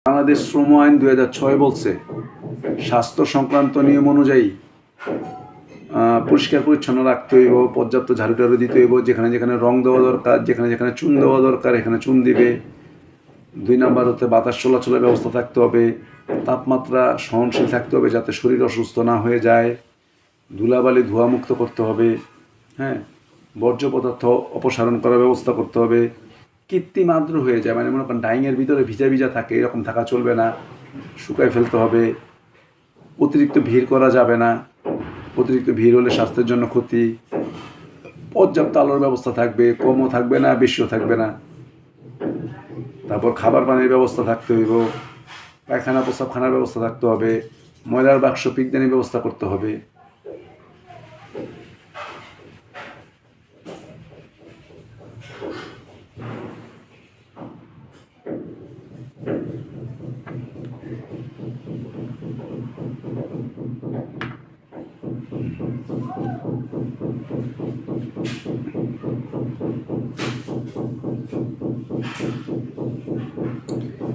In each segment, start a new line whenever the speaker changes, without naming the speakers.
বাংলাদেশ শ্রম আইন 2006 বলছে স্বাস্থ্য সংক্রান্ত নিয়ম অনুযায়ী পরিষ্কার পরিচ্ছন্ন রাখতে হইব, পর্যাপ্ত ঝাড়ু টাড়ু দিতে হইব, যেখানে যেখানে রং দেওয়া দরকার, যেখানে যেখানে চুন দেওয়া দরকার এখানে চুন দিবে। 2 নাম্বার হতে বাতাস চলাচলের ব্যবস্থা থাকতে হবে, তাপমাত্রা সহনশীল থাকতে হবে যাতে শরীর অসুস্থ না হয়ে যায়, ধুলাবালি ধোঁয়া মুক্ত করতে হবে, হ্যাঁ, বর্জ্য পদার্থ অপসারণ করার ব্যবস্থা করতে হবে। কৃত্রিম আর্দ্র হয়ে যায়, মানে মনে করেন ডাইংয়ের ভিতরে ভিজা ভিজা থাকে, এরকম থাকা চলবে না, শুকায় ফেলতে হবে। অতিরিক্ত ভিড় করা যাবে না, অতিরিক্ত ভিড় হলে স্বাস্থ্যের জন্য ক্ষতি। পর্যাপ্ত আলোর ব্যবস্থা থাকবে, কমও থাকবে না বেশিও থাকবে না। তারপর খাবার পানির ব্যবস্থা থাকতে হইব, পায়খানা প্রস্রাবখানার ব্যবস্থা থাকতে হবে, ময়লার বাক্স পিকদানির ব্যবস্থা করতে হবে।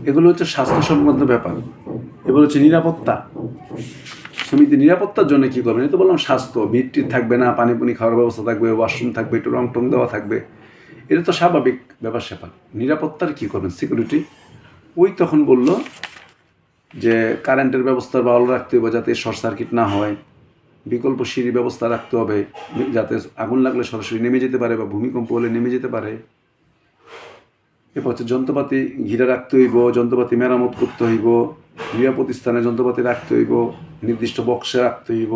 এগুলো হচ্ছে স্বাস্থ্য সংক্রান্ত ব্যাপার। এগুলো হচ্ছে নিরাপত্তা। সমিতি নিরাপত্তার জন্য কী করবেন? এই তো বললাম স্বাস্থ্য, ভিড় থাকবে না, পানি পুনি খাওয়ার ব্যবস্থা থাকবে, ওয়াশরুম থাকবে, একটু রং টং দেওয়া থাকবে, এটা তো স্বাভাবিক ব্যাপার স্যাপার। নিরাপত্তার কী করবেন? সিকিউরিটি। ওই তখন বলল যে কারেন্টের ব্যবস্থা ভালো রাখতে হবে যাতে শর্ট সার্কিট না হয়, বিকল্প সিঁড়ির ব্যবস্থা রাখতে হবে যাতে আগুন লাগলে সরাসরি নেমে যেতে পারে বা ভূমিকম্প হলে নেমে যেতে পারে। এরপর হচ্ছে যন্ত্রপাতি ঘিরে রাখতে হইব, যন্ত্রপাতি মেরামত করতে হইব, নিরাপদ স্থানে যন্ত্রপাতি রাখতে হইব, নির্দিষ্ট বক্সে রাখতে হইব,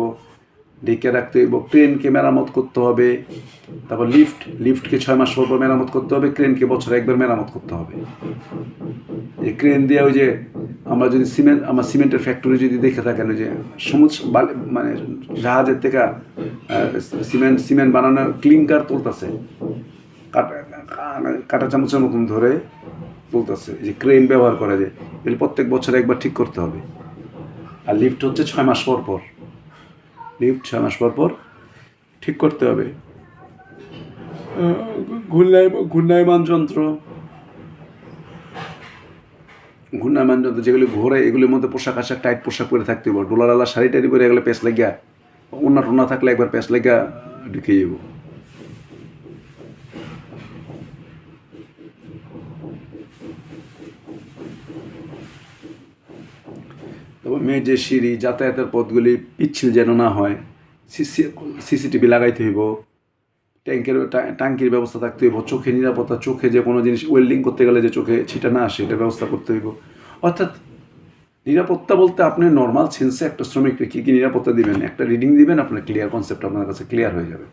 ঢেকে রাখতে হইব। ক্রেনকে মেরামত করতে হবে। তারপর লিফটকে 6 মাস পর মেরামত করতে হবে, ক্রেনকে বছরে একবার মেরামত করতে হবে। এই ক্রেন দিয়ে ওই যে আমরা যদি সিমেন্টের ফ্যাক্টরি যদি দেখে থাকেন, ওই যে সমুদ্র মানে জাহাজের থেকে সিমেন্ট বানানোর ক্লিংকার তুলতেছে, কাটা চামচের মতন ধরে তুলতেছে, যে ক্রেন ব্যবহার করা যায়, এগুলো প্রত্যেক বছরে একবার ঠিক করতে হবে। আর লিফট হচ্ছে 6 মাস পর পর, লিফট 6 মাস পর পর ঠিক করতে হবে। ঘূর্ণায়মান যন্ত্র যেগুলি ঘোরে, এগুলির মধ্যে পোশাক আশাক টাইট পোশাক পরে থাকতে হবে। ডোলারালা শাড়ি টাড়ি পরে এগুলো প্যাঁচ লাগিয়া, ওনা টোনা থাকলে একবার প্যাঁচ লাগিয়া ঢুকে যাব। তারপর মেঝে সিঁড়ি যাতায়াতের পথগুলি পিচ্ছিল যেন না হয়, সিসিটিভি লাগাইতে হইব। ট্যাঙ্কির ব্যবস্থা থাকতে হইব। চোখে নিরাপত্তা, চোখে যে কোনো জিনিস ওয়েল্ডিং করতে গেলে যে চোখে ছিটা না আসে, এটা ব্যবস্থা করতে হইব। অর্থাৎ নিরাপত্তা বলতে আপনি নর্মাল সেন্সে একটা শ্রমিককে কী কী নিরাপত্তা দিবেন, একটা রিডিং দিবেন, আপনার ক্লিয়ার কনসেপ্ট আপনার কাছে ক্লিয়ার হয়ে যাবে।